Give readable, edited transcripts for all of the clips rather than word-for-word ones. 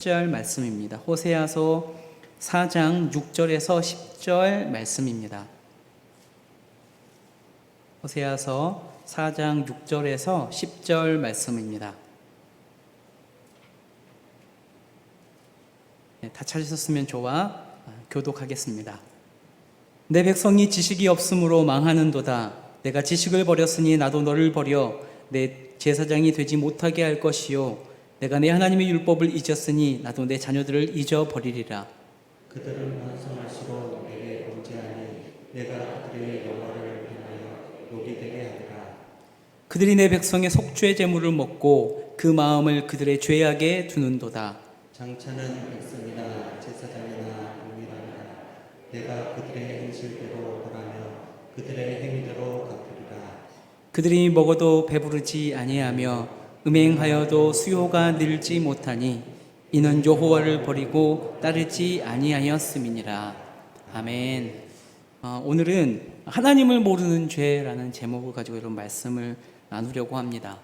10절 말씀입니다. 호세아서 4장 6절에서 10절 말씀입니다. 호세아서 4장 6절에서 10절 말씀입니다. 다 찾으셨으면 좋아. 교독하겠습니다. 내 백성이 지식이 없으므로 망하는도다. 내가 지식을 버렸으니 나도 너를 버려 내 제사장이 되지 못하게 할 것이요 내가 내 하나님의 율법을 잊었으니 나도 내 자녀들을 잊어버리리라. 그들은 반성할수록 내게 범죄하니 내가 그들의 영화를 향하여 욕이 되게 하리라. 그들이 내 백성의 속죄 제물을 먹고 그 마음을 그들의 죄악에 두는도다. 장차는 백성이나 제사장이나 공의라니라. 내가 그들의 행실대로 벌하며 그들의 행위대로 갚으리라. 그들이 먹어도 배부르지 아니하며 음행하여도 수요가 늘지 못하니 이는 여호와를 버리고 따르지 아니하였음이니라. 아멘. 오늘은 하나님을 모르는 죄라는 제목을 가지고 이런 말씀을 나누려고 합니다.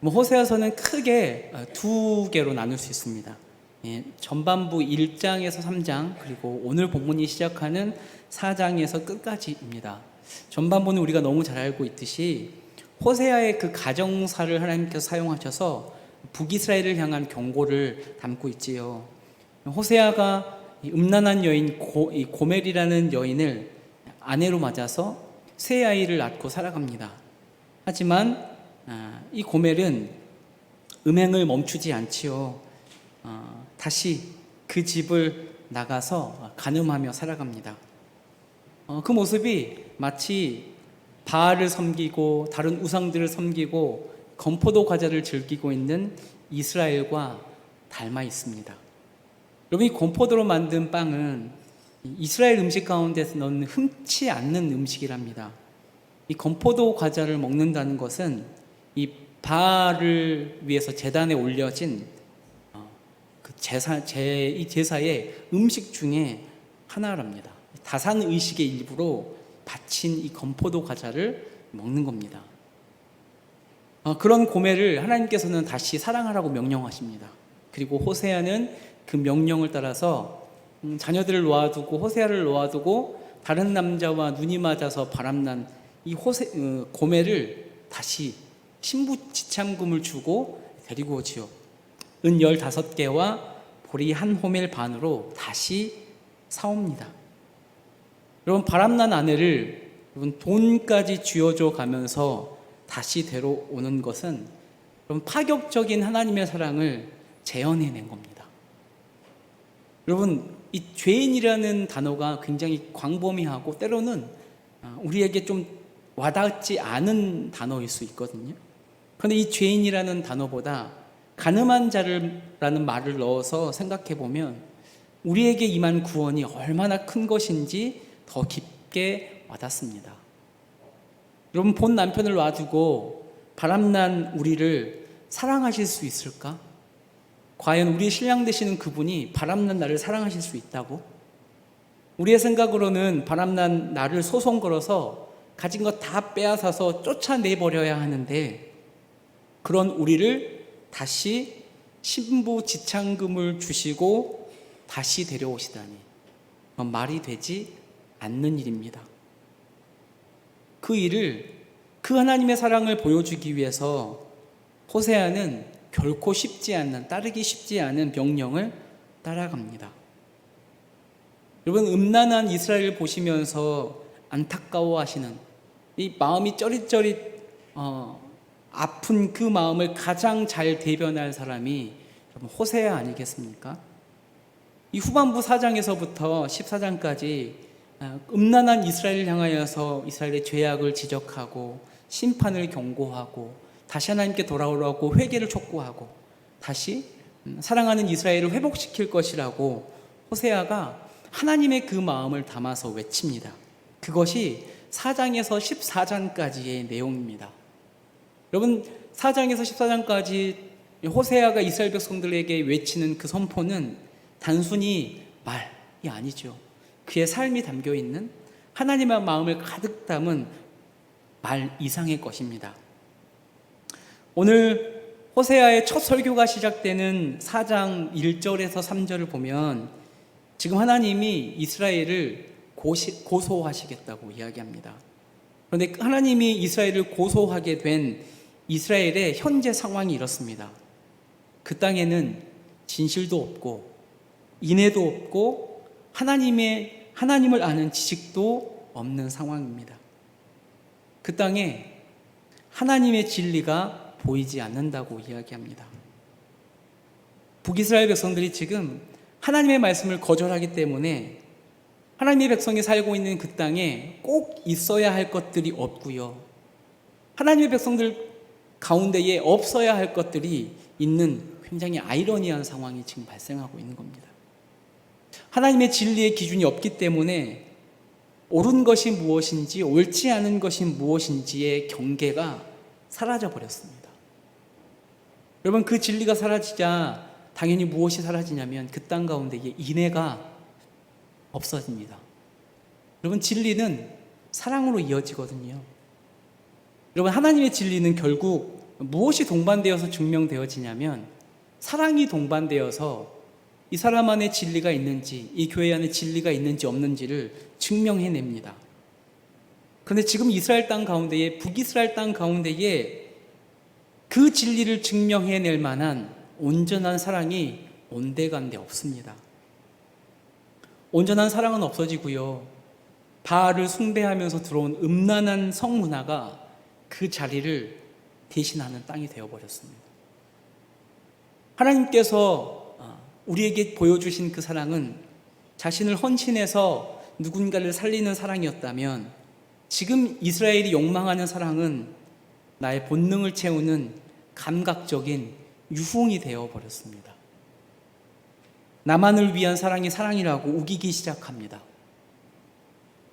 호세아서는 크게 두 개로 나눌 수 있습니다. 전반부 1장에서 3장 그리고 오늘 본문이 시작하는 4장에서 끝까지입니다. 전반부는 우리가 너무 잘 알고 있듯이 호세아의 그 가정사를 하나님께서 사용하셔서 북이스라엘을 향한 경고를 담고 있지요. 호세아가 음란한 여인 고멜이라는 여인을 아내로 맞아서 세 아이를 낳고 살아갑니다. 하지만 이 고멜은 음행을 멈추지 않지요. 다시 그 집을 나가서 간음하며 살아갑니다. 그 모습이 마치 바알을 섬기고 다른 우상들을 섬기고 건포도 과자를 즐기고 있는 이스라엘과 닮아 있습니다. 여러분, 이 건포도로 만든 빵은 이스라엘 음식 가운데서는 흔치 않는 음식이랍니다. 이 건포도 과자를 먹는다는 것은 이 바알을 위해서 제단에 올려진 이 제사의 음식 중에 하나랍니다. 다산 의식의 일부로 바친 이 건포도 과자를 먹는 겁니다. 그런 고멜을 하나님께서는 다시 사랑하라고 명령하십니다. 그리고 호세아는 그 명령을 따라서 자녀들을 놓아두고 호세아를 놓아두고 다른 남자와 눈이 맞아서 바람난 이 고멜을 다시 신부지참금을 주고 데리고 오지요. 은 15개와 보리 1호멜 반으로 다시 사옵니다. 여러분, 바람난 아내를 돈까지 쥐어줘 가면서 다시 데려오는 것은 여러분 파격적인 하나님의 사랑을 재현해낸 겁니다. 여러분, 이 죄인이라는 단어가 굉장히 광범위하고 때로는 우리에게 좀 와닿지 않은 단어일 수 있거든요. 그런데 이 죄인이라는 단어보다 가늠한 자라는 말을 넣어서 생각해 보면 우리에게 임한 구원이 얼마나 큰 것인지 더 깊게 와닿습니다. 여러분, 본 남편을 놔두고 바람난 우리를 사랑하실 수 있을까? 과연 우리의 신랑 되시는 그분이 바람난 나를 사랑하실 수 있다고? 우리의 생각으로는 바람난 나를 소송 걸어서 가진 것 다 빼앗아서 쫓아내버려야 하는데 그런 우리를 다시 신부 지참금을 주시고 다시 데려오시다니 말이 되지 않는 일입니다. 그 일을 그 하나님의 사랑을 보여주기 위해서 호세아는 결코 따르기 쉽지 않은 명령을 따라갑니다. 여러분, 음란한 이스라엘을 보시면서 안타까워하시는 이 마음이 쩌릿쩌릿 아픈 그 마음을 가장 잘 대변할 사람이 호세아 아니겠습니까? 이 후반부 4장에서부터 14장까지 음란한 이스라엘을 향하여서 이스라엘의 죄악을 지적하고 심판을 경고하고 다시 하나님께 돌아오라고 회개를 촉구하고 다시 사랑하는 이스라엘을 회복시킬 것이라고 호세아가 하나님의 그 마음을 담아서 외칩니다. 그것이 4장에서 14장까지의 내용입니다. 여러분, 4장에서 14장까지 호세아가 이스라엘 백성들에게 외치는 그 선포는 단순히 말이 아니죠. 그의 삶이 담겨있는 하나님의 마음을 가득 담은 말 이상의 것입니다. 오늘 호세아의 첫 설교가 시작되는 4장 1절에서 3절을 보면 지금 하나님이 이스라엘을 고소하시겠다고 이야기합니다. 그런데 하나님이 이스라엘을 고소하게 된 이스라엘의 현재 상황이 이렇습니다. 그 땅에는 진실도 없고 인애도 없고 하나님을 아는 지식도 없는 상황입니다. 그 땅에 하나님의 진리가 보이지 않는다고 이야기합니다. 북이스라엘 백성들이 지금 하나님의 말씀을 거절하기 때문에 하나님의 백성이 살고 있는 그 땅에 꼭 있어야 할 것들이 없고요. 하나님의 백성들 가운데에 없어야 할 것들이 있는 굉장히 아이러니한 상황이 지금 발생하고 있는 겁니다. 하나님의 진리의 기준이 없기 때문에 옳은 것이 무엇인지 옳지 않은 것이 무엇인지의 경계가 사라져 버렸습니다. 여러분, 그 진리가 사라지자 당연히 무엇이 사라지냐면 그 땅 가운데에 인애가 없어집니다. 여러분, 진리는 사랑으로 이어지거든요. 여러분, 하나님의 진리는 결국 무엇이 동반되어서 증명되어지냐면 사랑이 동반되어서 이 사람 안에 진리가 있는지, 이 교회 안에 진리가 있는지 없는지를 증명해냅니다. 그런데 지금 이스라엘 땅 가운데에, 북이스라엘 땅 가운데에 그 진리를 증명해낼 만한 온전한 사랑이 온데간데 없습니다. 온전한 사랑은 없어지고요. 바알을 숭배하면서 들어온 음란한 성문화가 그 자리를 대신하는 땅이 되어버렸습니다. 하나님께서 우리에게 보여주신 그 사랑은 자신을 헌신해서 누군가를 살리는 사랑이었다면 지금 이스라엘이 욕망하는 사랑은 나의 본능을 채우는 감각적인 유흥이 되어버렸습니다. 나만을 위한 사랑이 사랑이라고 우기기 시작합니다.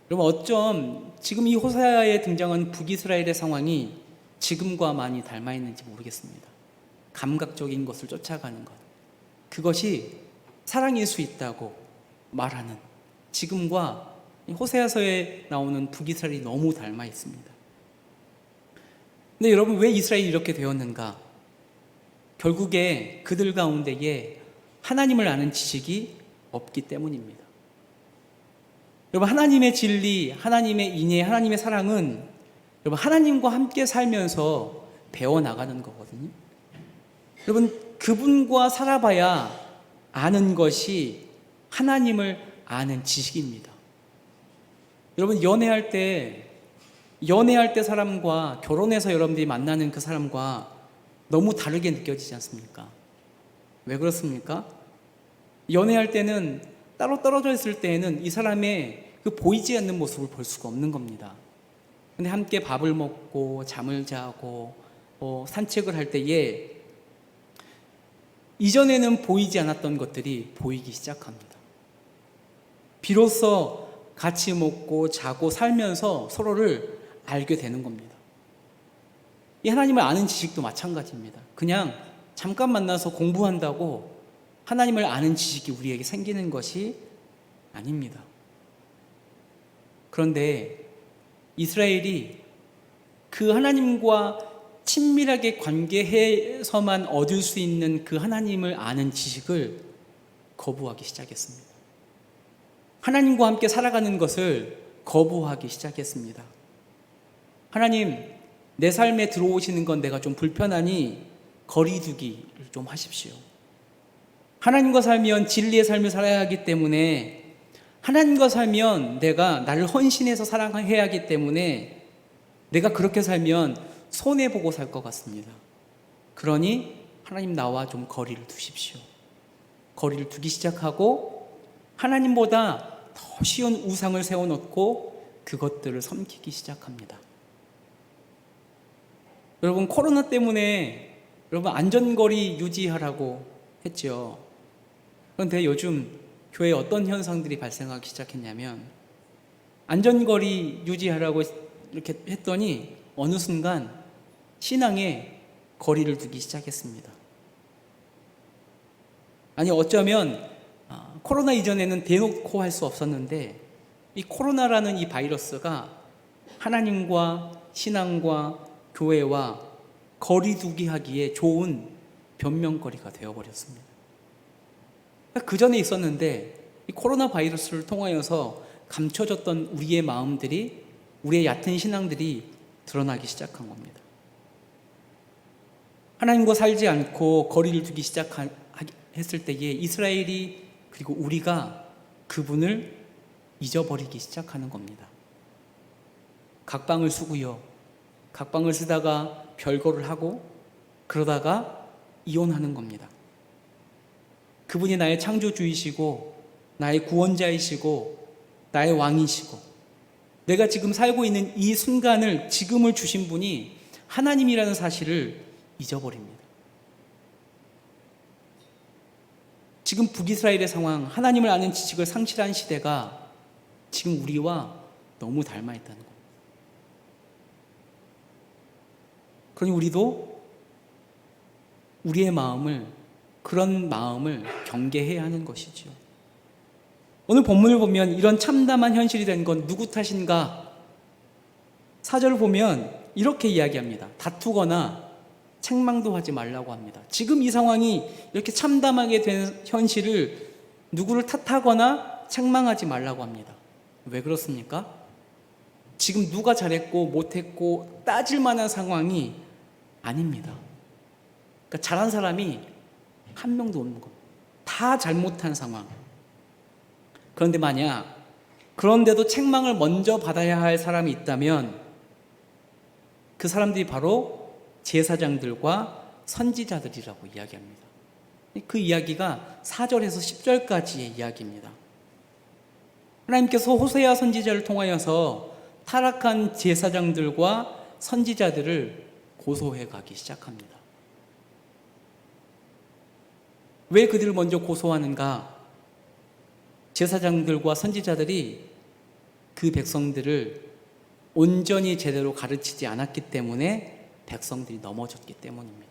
여러분, 어쩜 지금 이 호세아에 등장한 북이스라엘의 상황이 지금과 많이 닮아 있는지 모르겠습니다. 감각적인 것을 쫓아가는 것, 그것이 사랑일 수 있다고 말하는 지금과 호세아서에 나오는 북이스라엘이 너무 닮아 있습니다. 근데 여러분, 왜 이스라엘이 이렇게 되었는가? 결국에 그들 가운데에 하나님을 아는 지식이 없기 때문입니다. 여러분, 하나님의 진리, 하나님의 인애, 하나님의 사랑은 여러분 하나님과 함께 살면서 배워나가는 거거든요. 여러분, 그분과 살아봐야 아는 것이 하나님을 아는 지식입니다. 여러분, 연애할 때 사람과 결혼해서 여러분들이 만나는 그 사람과 너무 다르게 느껴지지 않습니까? 왜 그렇습니까? 연애할 때는 따로 떨어져 있을 때에는 이 사람의 그 보이지 않는 모습을 볼 수가 없는 겁니다. 근데 함께 밥을 먹고 잠을 자고 산책을 할 때에 이전에는 보이지 않았던 것들이 보이기 시작합니다. 비로소 같이 먹고 자고 살면서 서로를 알게 되는 겁니다. 이 하나님을 아는 지식도 마찬가지입니다. 그냥 잠깐 만나서 공부한다고 하나님을 아는 지식이 우리에게 생기는 것이 아닙니다. 그런데 이스라엘이 그 하나님과 친밀하게 관계해서만 얻을 수 있는 그 하나님을 아는 지식을 거부하기 시작했습니다. 하나님과 함께 살아가는 것을 거부하기 시작했습니다. 하나님, 내 삶에 들어오시는 건 내가 좀 불편하니 거리두기를 좀 하십시오. 하나님과 살면 진리의 삶을 살아야 하기 때문에, 하나님과 살면 내가 나를 헌신해서 사랑해야 하기 때문에 내가 그렇게 살면 손해보고 살 것 같습니다. 그러니 하나님, 나와 좀 거리를 두십시오. 거리를 두기 시작하고 하나님보다 더 쉬운 우상을 세워놓고 그것들을 섬기기 시작합니다. 여러분, 코로나 때문에 여러분 안전거리 유지하라고 했죠. 그런데 요즘 교회에 어떤 현상들이 발생하기 시작했냐면 안전거리 유지하라고 이렇게 했더니 어느 순간 신앙에 거리를 두기 시작했습니다. 아니, 어쩌면 코로나 이전에는 대놓고 할 수 없었는데 이 코로나라는 이 바이러스가 하나님과 신앙과 교회와 거리두기 하기에 좋은 변명거리가 되어버렸습니다. 그 전에 있었는데 이 코로나 바이러스를 통하여서 감춰졌던 우리의 마음들이, 우리의 얕은 신앙들이 드러나기 시작한 겁니다. 하나님과 살지 않고 거리를 두기 시작했을 때에 이스라엘이, 그리고 우리가 그분을 잊어버리기 시작하는 겁니다. 각방을 쓰고요. 각방을 쓰다가 별거를 하고 그러다가 이혼하는 겁니다. 그분이 나의 창조주이시고 나의 구원자이시고 나의 왕이시고 내가 지금 살고 있는 이 순간을, 지금을 주신 분이 하나님이라는 사실을 잊어버립니다. 지금 북이스라엘의 상황, 하나님을 아는 지식을 상실한 시대가 지금 우리와 너무 닮아 있다는 겁니다. 그러니 우리도 우리의 마음을, 그런 마음을 경계해야 하는 것이죠. 오늘 본문을 보면 이런 참담한 현실이 된 건 누구 탓인가? 4절을 보면 이렇게 이야기합니다. 다투거나 책망도 하지 말라고 합니다. 지금 이 상황이 이렇게 참담하게 된 현실을 누구를 탓하거나 책망하지 말라고 합니다. 왜 그렇습니까? 지금 누가 잘했고 못했고 따질 만한 상황이 아닙니다. 그러니까 잘한 사람이 한 명도 없는 겁니다. 다 잘못한 상황. 그런데 만약 그런데도 책망을 먼저 받아야 할 사람이 있다면 그 사람들이 바로 제사장들과 선지자들이라고 이야기합니다. 그 이야기가 4절에서 10절까지의 이야기입니다. 하나님께서 호세아 선지자를 통하여서 타락한 제사장들과 선지자들을 고소해 가기 시작합니다. 왜 그들을 먼저 고소하는가? 제사장들과 선지자들이 그 백성들을 온전히 제대로 가르치지 않았기 때문에 백성들이 넘어졌기 때문입니다.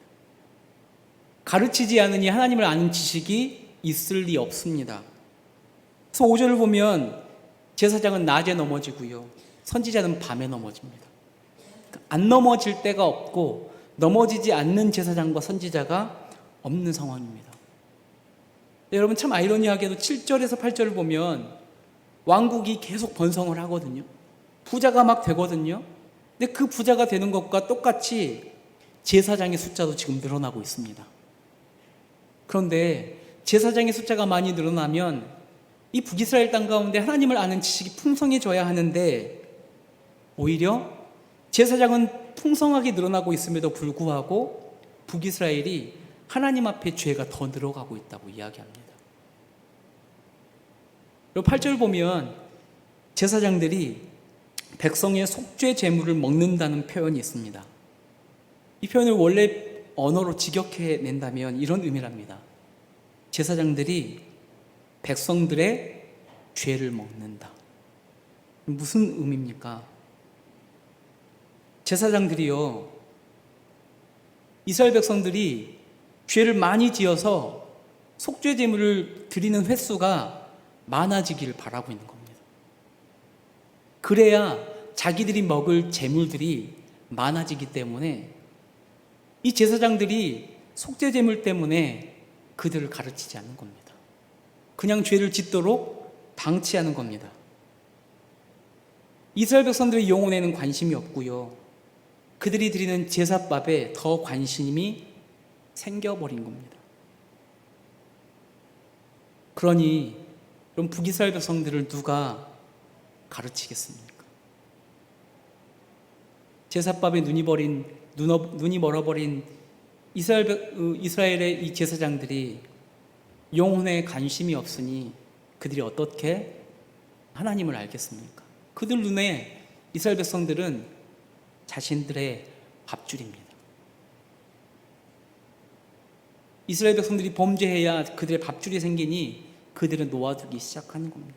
가르치지 않으니 하나님을 아는 지식이 있을 리 없습니다. 그래서 5절을 보면 제사장은 낮에 넘어지고요, 선지자는 밤에 넘어집니다. 안 넘어질 때가 없고 넘어지지 않는 제사장과 선지자가 없는 상황입니다. 여러분, 참 아이러니하게도 7절에서 8절을 보면 왕국이 계속 번성을 하거든요. 부자가 막 되거든요. 근데 그 부자가 되는 것과 똑같이 제사장의 숫자도 지금 늘어나고 있습니다. 그런데 제사장의 숫자가 많이 늘어나면 이 북이스라엘 땅 가운데 하나님을 아는 지식이 풍성해져야 하는데 오히려 제사장은 풍성하게 늘어나고 있음에도 불구하고 북이스라엘이 하나님 앞에 죄가 더 늘어가고 있다고 이야기합니다. 그리고 8절 보면 제사장들이 백성의 속죄 제물을 먹는다는 표현이 있습니다. 이 표현을 원래 언어로 직역해낸다면 이런 의미랍니다. 제사장들이 백성들의 죄를 먹는다. 무슨 의미입니까? 제사장들이요, 이스라엘 백성들이 죄를 많이 지어서 속죄 제물을 드리는 횟수가 많아지기를 바라고 있는 겁니다. 그래야 자기들이 먹을 제물들이 많아지기 때문에 이 제사장들이 속죄 제물 때문에 그들을 가르치지 않는 겁니다. 그냥 죄를 짓도록 방치하는 겁니다. 이스라엘 백성들의 영혼에는 관심이 없고요, 그들이 드리는 제사밥에 더 관심이 생겨버린 겁니다. 그러니 그럼 북이스라엘 백성들을 누가 가르치겠습니까? 제사밥에 눈이 멀어버린 이스라엘의 이 제사장들이 영혼에 관심이 없으니 그들이 어떻게 하나님을 알겠습니까? 그들 눈에 이스라엘 백성들은 자신들의 밥줄입니다. 이스라엘 백성들이 범죄해야 그들의 밥줄이 생기니 그들은 놓아두기 시작하는 겁니다.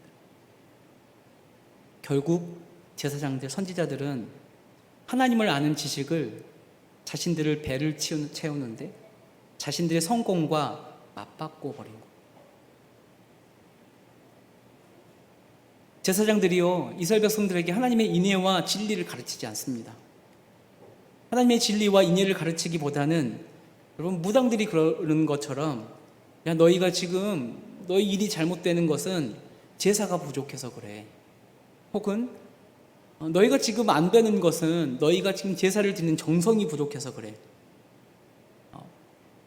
결국 제사장들, 선지자들은 하나님을 아는 지식을 자신들을 배를 채우는데 자신들의 성공과 맞바꿔 버린 겁니다. 제사장들이요, 이스라엘 백성들에게 하나님의 인애와 진리를 가르치지 않습니다. 하나님의 진리와 인의를 가르치기보다는 여러분 무당들이 그러는 것처럼 야 너희가 지금 너희 일이 잘못되는 것은 제사가 부족해서 그래. 혹은 너희가 지금 안 되는 것은 너희가 지금 제사를 드리는 정성이 부족해서 그래.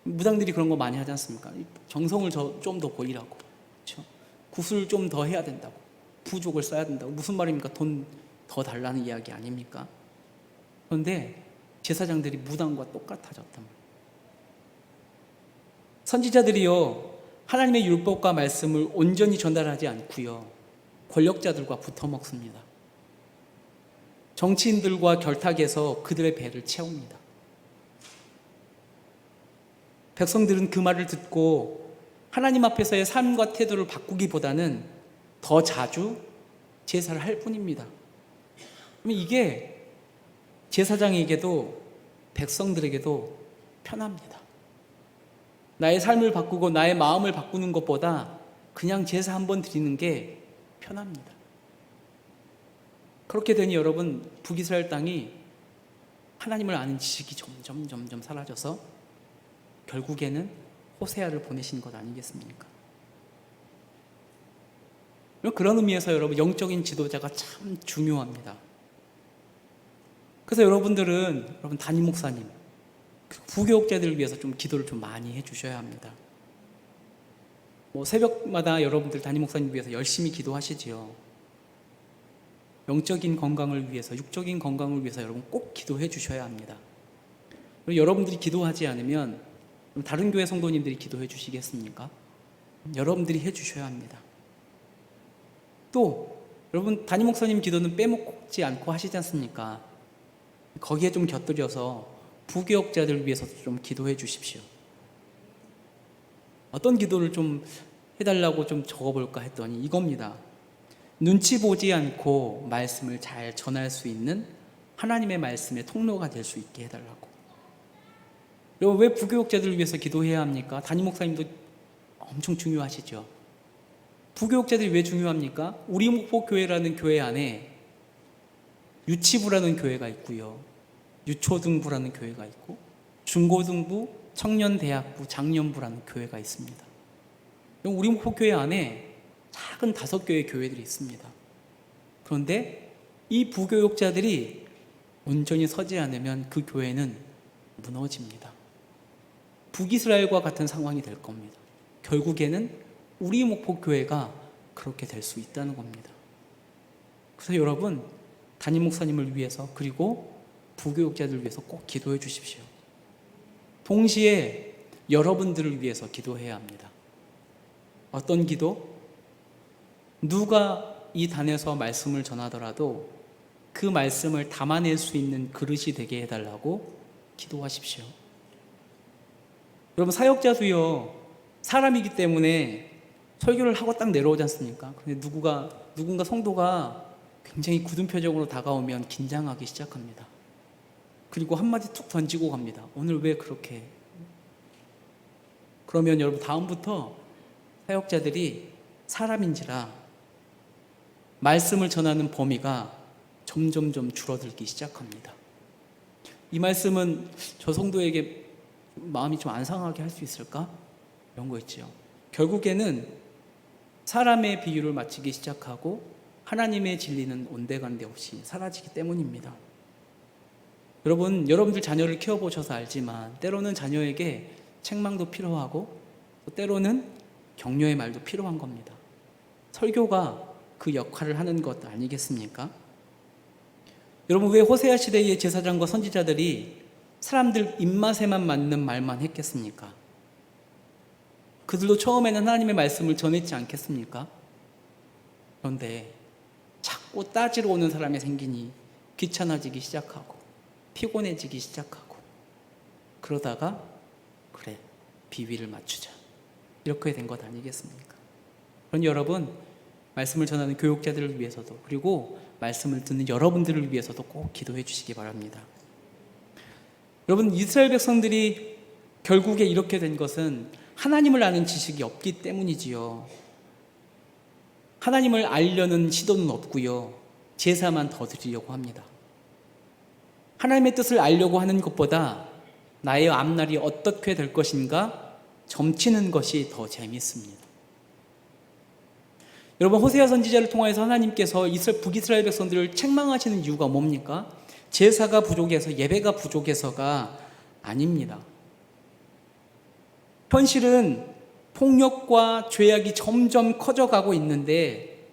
무당들이 그런 거 많이 하지 않습니까? 정성을 좀 더 보이라고. 그렇죠? 구슬 좀 더 해야 된다고. 부족을 써야 된다고. 무슨 말입니까? 돈 더 달라는 이야기 아닙니까? 그런데 제사장들이 무당과 똑같아졌단 말이에요. 선지자들이요, 하나님의 율법과 말씀을 온전히 전달하지 않고요, 권력자들과 붙어 먹습니다. 정치인들과 결탁해서 그들의 배를 채웁니다. 백성들은 그 말을 듣고 하나님 앞에서의 삶과 태도를 바꾸기보다는 더 자주 제사를 할 뿐입니다. 그러면 이게 제사장에게도 백성들에게도 편합니다. 나의 삶을 바꾸고 나의 마음을 바꾸는 것보다 그냥 제사 한번 드리는 게 편합니다. 그렇게 되니 여러분, 북이스라엘 땅이 하나님을 아는 지식이 점점 사라져서 결국에는 호세아를 보내신 것 아니겠습니까? 그런 의미에서 여러분, 영적인 지도자가 참 중요합니다. 그래서 여러분들은 담임 목사님, 부교육자들을 위해서 좀 기도를 좀 많이 해주셔야 합니다. 새벽마다 여러분들 담임 목사님 위해서 열심히 기도하시지요. 영적인 건강을 위해서, 육적인 건강을 위해서 여러분 꼭 기도해 주셔야 합니다. 그리고 여러분들이 기도하지 않으면 다른 교회 성도님들이 기도해 주시겠습니까? 여러분들이 해 주셔야 합니다. 또 여러분 담임 목사님 기도는 빼먹지 않고 하시지 않습니까? 거기에 좀 곁들여서 부교역자들을 위해서도 좀 기도해 주십시오. 어떤 기도를 좀 해달라고 좀 적어볼까 했더니 이겁니다. 눈치 보지 않고 말씀을 잘 전할 수 있는 하나님의 말씀의 통로가 될 수 있게 해달라고. 그리고 왜 부교역자들을 위해서 기도해야 합니까? 담임 목사님도 엄청 중요하시죠. 부교역자들이 왜 중요합니까? 우리 목포교회라는 교회 안에 유치부라는 교회가 있고요, 유초등부라는 교회가 있고, 중고등부, 청년대학부, 장년부라는 교회가 있습니다. 우리 목포교회 안에 작은 5개의 교회들이 있습니다. 그런데 이 부교육자들이 온전히 서지 않으면 그 교회는 무너집니다. 북이스라엘과 같은 상황이 될 겁니다. 결국에는 우리 목포교회가 그렇게 될 수 있다는 겁니다. 그래서 여러분, 담임 목사님을 위해서 그리고 부교육자들을 위해서 꼭 기도해 주십시오. 동시에 여러분들을 위해서 기도해야 합니다. 어떤 기도? 누가 이 단에서 말씀을 전하더라도 그 말씀을 담아낼 수 있는 그릇이 되게 해달라고 기도하십시오. 여러분, 사역자도요, 사람이기 때문에 설교를 하고 딱 내려오지 않습니까? 근데 누군가 성도가 굉장히 굳은 표정으로 다가오면 긴장하기 시작합니다. 그리고 한마디 툭 던지고 갑니다. 오늘 왜 그렇게? 그러면 여러분, 다음부터 사역자들이 사람인지라 말씀을 전하는 범위가 점점점 줄어들기 시작합니다. 이 말씀은 저 성도에게 마음이 좀 안 상하게 할 수 있을까? 이런 거 있죠. 결국에는 사람의 비유를 맞추기 시작하고 하나님의 진리는 온데간데 없이 사라지기 때문입니다. 여러분들 자녀를 키워보셔서 알지만 때로는 자녀에게 책망도 필요하고 또 때로는 격려의 말도 필요한 겁니다. 설교가 그 역할을 하는 것 아니겠습니까? 여러분, 왜 호세아 시대의 제사장과 선지자들이 사람들 입맛에만 맞는 말만 했겠습니까? 그들도 처음에는 하나님의 말씀을 전했지 않겠습니까? 그런데 자꾸 따지러 오는 사람이 생기니 귀찮아지기 시작하고 피곤해지기 시작하고, 그러다가 그래, 비위를 맞추자, 이렇게 된 것 아니겠습니까? 그러니 여러분, 말씀을 전하는 교육자들을 위해서도 그리고 말씀을 듣는 여러분들을 위해서도 꼭 기도해 주시기 바랍니다. 여러분, 이스라엘 백성들이 결국에 이렇게 된 것은 하나님을 아는 지식이 없기 때문이지요. 하나님을 알려는 시도는 없고요, 제사만 더 드리려고 합니다. 하나님의 뜻을 알려고 하는 것보다 나의 앞날이 어떻게 될 것인가 점치는 것이 더 재미있습니다. 여러분, 호세아 선지자를 통해서 하나님께서 북이스라엘 백성들을 책망하시는 이유가 뭡니까? 제사가 부족해서, 예배가 부족해서가 아닙니다. 현실은 폭력과 죄악이 점점 커져가고 있는데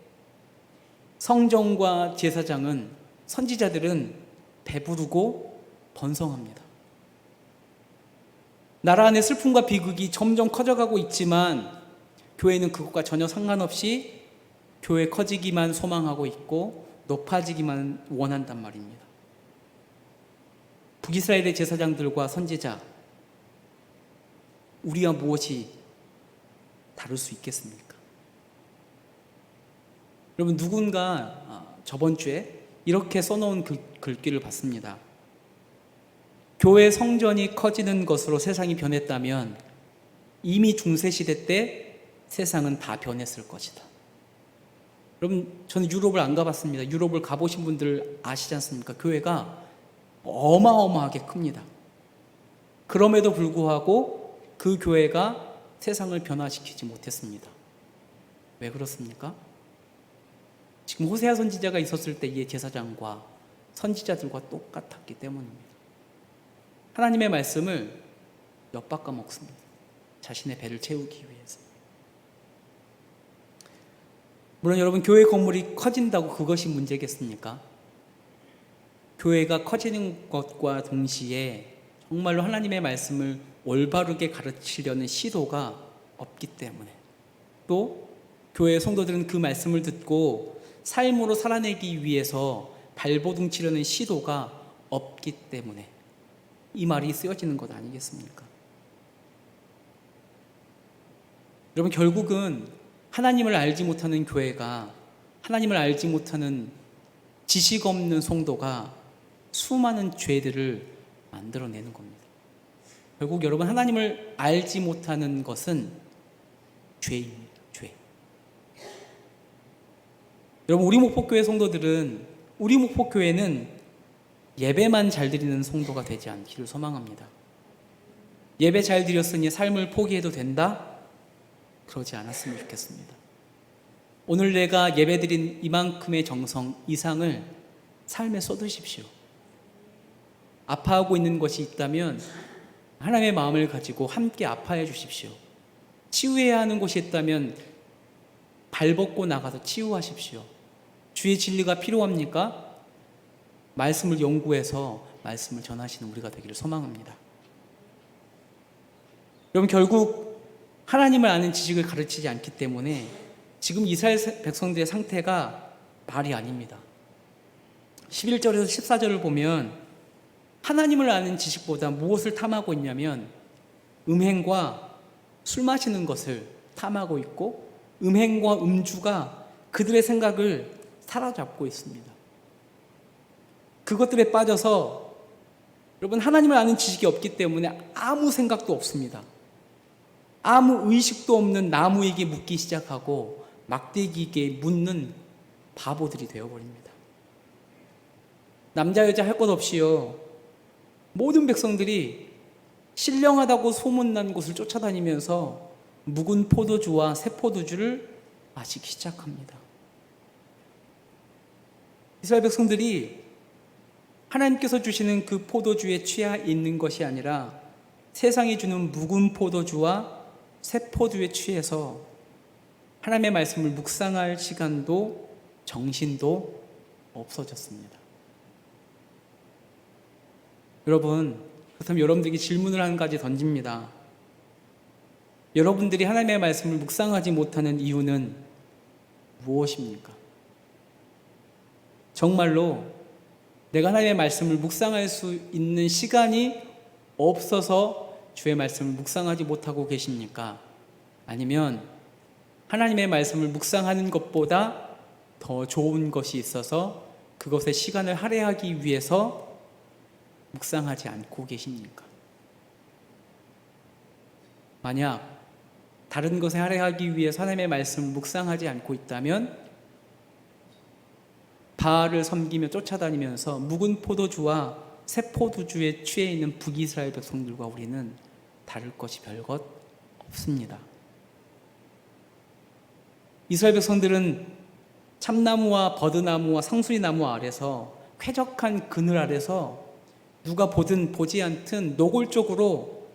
성전과 제사장은, 선지자들은 배부르고 번성합니다. 나라 안의 슬픔과 비극이 점점 커져가고 있지만 교회는 그것과 전혀 상관없이 교회 커지기만 소망하고 있고 높아지기만 원한단 말입니다. 북이스라엘의 제사장들과 선지자, 우리와 무엇이 다를 수 있겠습니까? 여러분, 누군가 저번 주에 이렇게 써놓은 글귀를 봤습니다. 교회 성전이 커지는 것으로 세상이 변했다면 이미 중세시대 때 세상은 다 변했을 것이다. 여러분, 저는 유럽을 안 가봤습니다. 유럽을 가보신 분들 아시지 않습니까? 교회가 어마어마하게 큽니다. 그럼에도 불구하고 그 교회가 세상을 변화시키지 못했습니다. 왜 그렇습니까? 지금 호세아 선지자가 있었을 때의 제사장과 선지자들과 똑같았기 때문입니다. 하나님의 말씀을 엿바꿔 먹습니다. 자신의 배를 채우기 위해서. 물론 여러분, 교회 건물이 커진다고 그것이 문제겠습니까? 교회가 커지는 것과 동시에 정말로 하나님의 말씀을 올바르게 가르치려는 시도가 없기 때문에, 또 교회 성도들은 그 말씀을 듣고 삶으로 살아내기 위해서 발버둥 치려는 시도가 없기 때문에 이 말이 쓰여지는 것 아니겠습니까? 여러분, 결국은 하나님을 알지 못하는 교회가, 하나님을 알지 못하는 지식 없는 성도가 수많은 죄들을 만들어내는 겁니다. 결국 여러분, 하나님을 알지 못하는 것은 죄입니다. 죄. 여러분, 우리 목포교회 성도들은, 우리 목포교회는 예배만 잘 드리는 성도가 되지 않기를 소망합니다. 예배 잘 드렸으니 삶을 포기해도 된다? 그러지 않았으면 좋겠습니다. 오늘 내가 예배 드린 이만큼의 정성 이상을 삶에 쏟으십시오. 아파하고 있는 것이 있다면 하나님의 마음을 가지고 함께 아파해 주십시오. 치유해야 하는 것이 있다면 발벗고 나가서 치유하십시오. 주의 진리가 필요합니까? 말씀을 연구해서 말씀을 전하시는 우리가 되기를 소망합니다. 여러분, 결국 하나님을 아는 지식을 가르치지 않기 때문에 지금 이스라엘 백성들의 상태가 말이 아닙니다. 11절에서 14절을 보면 하나님을 아는 지식보다 무엇을 탐하고 있냐면 음행과 술 마시는 것을 탐하고 있고, 음행과 음주가 그들의 생각을 사로잡고 있습니다. 그것들에 빠져서 여러분, 하나님을 아는 지식이 없기 때문에 아무 생각도 없습니다. 아무 의식도 없는 나무에게 묻기 시작하고 막대기에게 묻는 바보들이 되어버립니다. 남자 여자 할 것 없이요, 모든 백성들이 신령하다고 소문난 곳을 쫓아다니면서 묵은 포도주와 새 포도주를 마시기 시작합니다. 이스라엘 백성들이 하나님께서 주시는 그 포도주에 취해 있는 것이 아니라 세상이 주는 묵은 포도주와 새 포도에 취해서 하나님의 말씀을 묵상할 시간도 정신도 없어졌습니다. 여러분, 그렇다면 여러분들에게 질문을 한 가지 던집니다. 여러분들이 하나님의 말씀을 묵상하지 못하는 이유는 무엇입니까? 정말로 내가 하나님의 말씀을 묵상할 수 있는 시간이 없어서 주의 말씀을 묵상하지 못하고 계십니까? 아니면 하나님의 말씀을 묵상하는 것보다 더 좋은 것이 있어서 그것에 시간을 할애하기 위해서 묵상하지 않고 계십니까? 만약 다른 것에 할애하기 위해서 하나님의 말씀을 묵상하지 않고 있다면 바알을 섬기며 쫓아다니면서 묵은 포도주와 새 포도주에 취해 있는 북이스라엘 백성들과 우리는 다를 것이 별것 없습니다. 이스라엘 백성들은 참나무와 버드나무와 상수리나무 아래서 쾌적한 그늘 아래서 누가 보든 보지 않든 노골적으로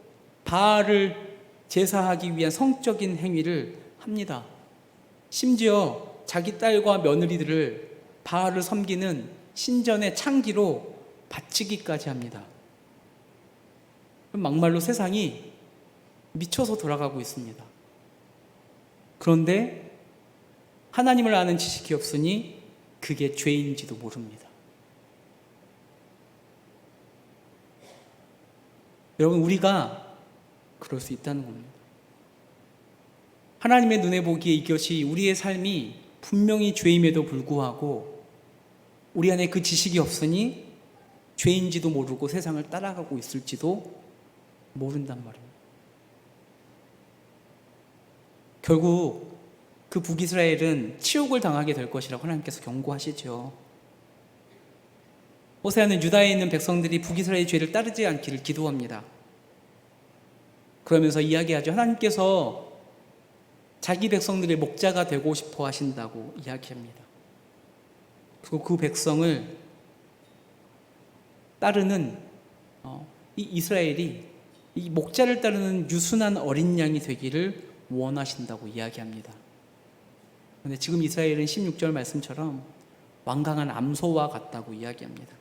바알을 제사하기 위한 성적인 행위를 합니다. 심지어 자기 딸과 며느리들을 바알을 섬기는 신전의 창기로 바치기까지 합니다. 막말로 세상이 미쳐서 돌아가고 있습니다. 그런데 하나님을 아는 지식이 없으니 그게 죄인지도 모릅니다. 여러분, 우리가 그럴 수 있다는 겁니다. 하나님의 눈에 보기에 이것이 우리의 삶이 분명히 죄임에도 불구하고 우리 안에 그 지식이 없으니 죄인지도 모르고 세상을 따라가고 있을지도 모른단 말입니다. 결국 그 북이스라엘은 치욕을 당하게 될 것이라고 하나님께서 경고하시죠. 호세아는 유다에 있는 백성들이 북이스라엘의 죄를 따르지 않기를 기도합니다. 그러면서 이야기하죠. 하나님께서 자기 백성들의 목자가 되고 싶어 하신다고 이야기합니다. 그리고 그 백성을 따르는 이 이스라엘이 이 목자를 따르는 유순한 어린 양이 되기를 원하신다고 이야기합니다. 그런데 지금 이스라엘은 16절 말씀처럼 완강한 암소와 같다고 이야기합니다.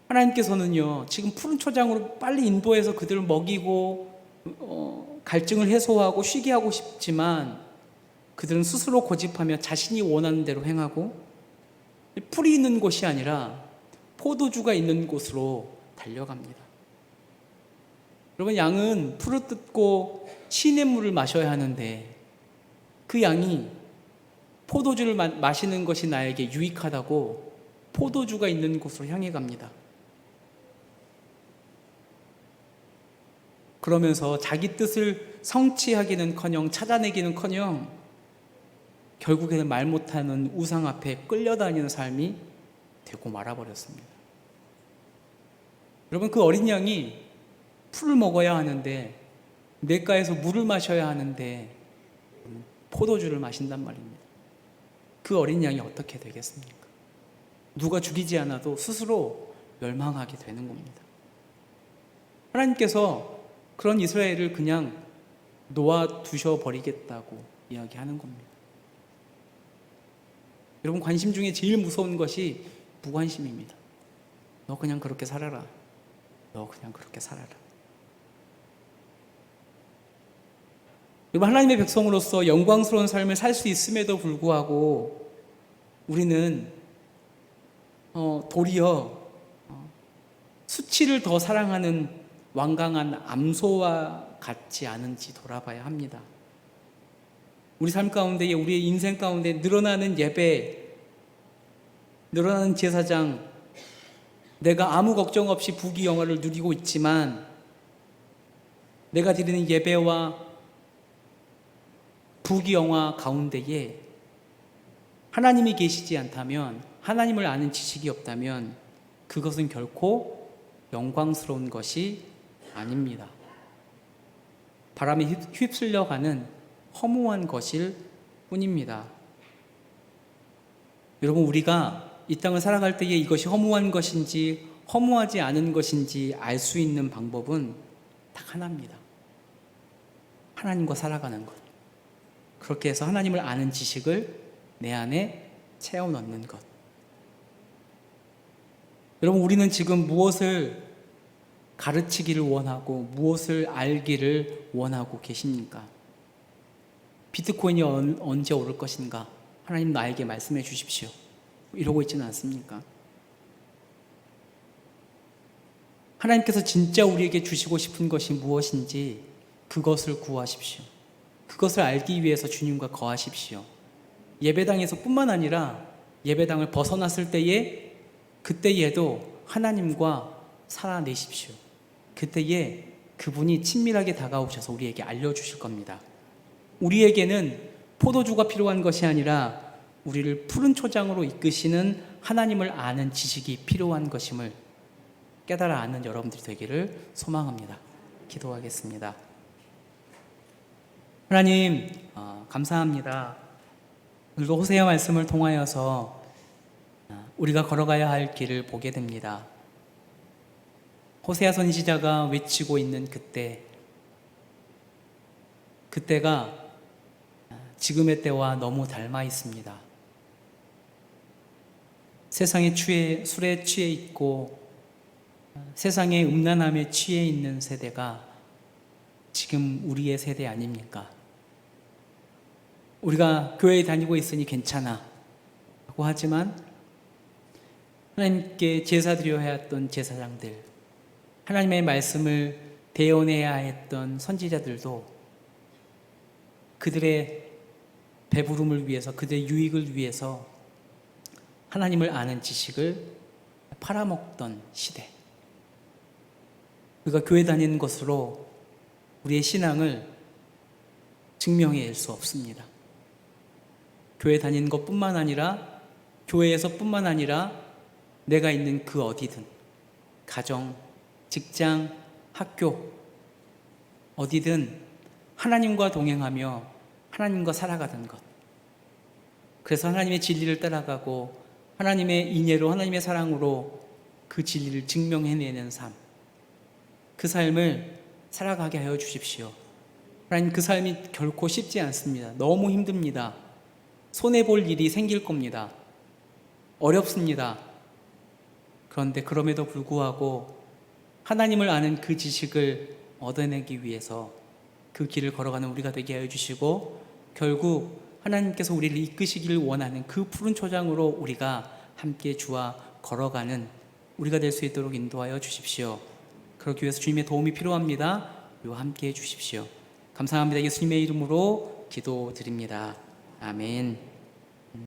하나님께서는요, 지금 푸른 초장으로 빨리 인도해서 그들을 먹이고 갈증을 해소하고 쉬게 하고 싶지만 그들은 스스로 고집하며 자신이 원하는 대로 행하고 풀이 있는 곳이 아니라 포도주가 있는 곳으로 달려갑니다. 여러분, 양은 풀을 뜯고 시냇물을 마셔야 하는데 그 양이 포도주를 마시는 것이 나에게 유익하다고 포도주가 있는 곳으로 향해 갑니다. 그러면서 자기 뜻을 성취하기는커녕 찾아내기는커녕 결국에는 말 못하는 우상 앞에 끌려다니는 삶이 되고 말아버렸습니다. 여러분, 그 어린 양이 풀을 먹어야 하는데 냇가에서 물을 마셔야 하는데 포도주를 마신단 말입니다. 그 어린 양이 어떻게 되겠습니까? 누가 죽이지 않아도 스스로 멸망하게 되는 겁니다. 하나님께서 그런 이스라엘을 그냥 놓아두셔 버리겠다고 이야기하는 겁니다. 여러분, 관심 중에 제일 무서운 것이 무관심입니다. 너 그냥 그렇게 살아라. 너 그냥 그렇게 살아라. 여러분, 하나님의 백성으로서 영광스러운 삶을 살 수 있음에도 불구하고 우리는 도리어 수치를 더 사랑하는 완강한 암소와 같지 않은지 돌아봐야 합니다. 우리 삶 가운데, 우리의 인생 가운데 늘어나는 예배, 늘어나는 제사장, 내가 아무 걱정 없이 부귀 영화를 누리고 있지만 내가 드리는 예배와 부귀 영화 가운데에 하나님이 계시지 않다면, 하나님을 아는 지식이 없다면 그것은 결코 영광스러운 것이 아닙니다. 바람에 휩쓸려가는 허무한 것일 뿐입니다. 여러분, 우리가 이 땅을 살아갈 때에 이것이 허무한 것인지 허무하지 않은 것인지 알 수 있는 방법은 딱 하나입니다. 하나님과 살아가는 것. 그렇게 해서 하나님을 아는 지식을 내 안에 채워 넣는 것. 여러분, 우리는 지금 무엇을 가르치기를 원하고 무엇을 알기를 원하고 계십니까? 비트코인이 언제 오를 것인가? 하나님 나에게 말씀해 주십시오. 이러고 있지는 않습니까? 하나님께서 진짜 우리에게 주시고 싶은 것이 무엇인지 그것을 구하십시오. 그것을 알기 위해서 주님과 거하십시오. 예배당에서 뿐만 아니라 예배당을 벗어났을 때에, 그때에도 하나님과 살아내십시오. 그때에 그분이 친밀하게 다가오셔서 우리에게 알려주실 겁니다. 우리에게는 포도주가 필요한 것이 아니라 우리를 푸른 초장으로 이끄시는 하나님을 아는 지식이 필요한 것임을 깨달아 아는 여러분들이 되기를 소망합니다. 기도하겠습니다. 하나님, 감사합니다. 오늘도 호세아 말씀을 통하여서 우리가 걸어가야 할 길을 보게 됩니다. 호세아 선지자가 외치고 있는 그때가 지금의 때와 너무 닮아 있습니다. 세상의 술에 취해 있고 세상의 음란함에 취해 있는 세대가 지금 우리의 세대 아닙니까? 우리가 교회에 다니고 있으니 괜찮아 라고 하지만 하나님께 제사드려야 했던 제사장들, 하나님의 말씀을 대언해야 했던 선지자들도 그들의 배부름을 위해서, 그들의 유익을 위해서 하나님을 아는 지식을 팔아먹던 시대. 우리가 교회 다니는 것으로 우리의 신앙을 증명해낼 수 없습니다. 교회 다니는 것뿐만 아니라, 교회에서뿐만 아니라 내가 있는 그 어디든, 가정, 직장, 학교, 어디든 하나님과 동행하며 하나님과 살아가는 것. 그래서 하나님의 진리를 따라가고 하나님의 인애로, 하나님의 사랑으로 그 진리를 증명해내는 삶. 그 삶을 살아가게 하여 주십시오. 하나님, 그 삶이 결코 쉽지 않습니다. 너무 힘듭니다. 손해볼 일이 생길 겁니다. 어렵습니다. 그런데 그럼에도 불구하고 하나님을 아는 그 지식을 얻어내기 위해서 그 길을 걸어가는 우리가 되게 하여 주시고, 결국 하나님께서 우리를 이끄시기를 원하는 그 푸른 초장으로 우리가 함께 주와 걸어가는 우리가 될 수 있도록 인도하여 주십시오. 그러기 위해서 주님의 도움이 필요합니다. 우리와 함께 해 주십시오. 감사합니다. 예수님의 이름으로 기도드립니다. 아멘.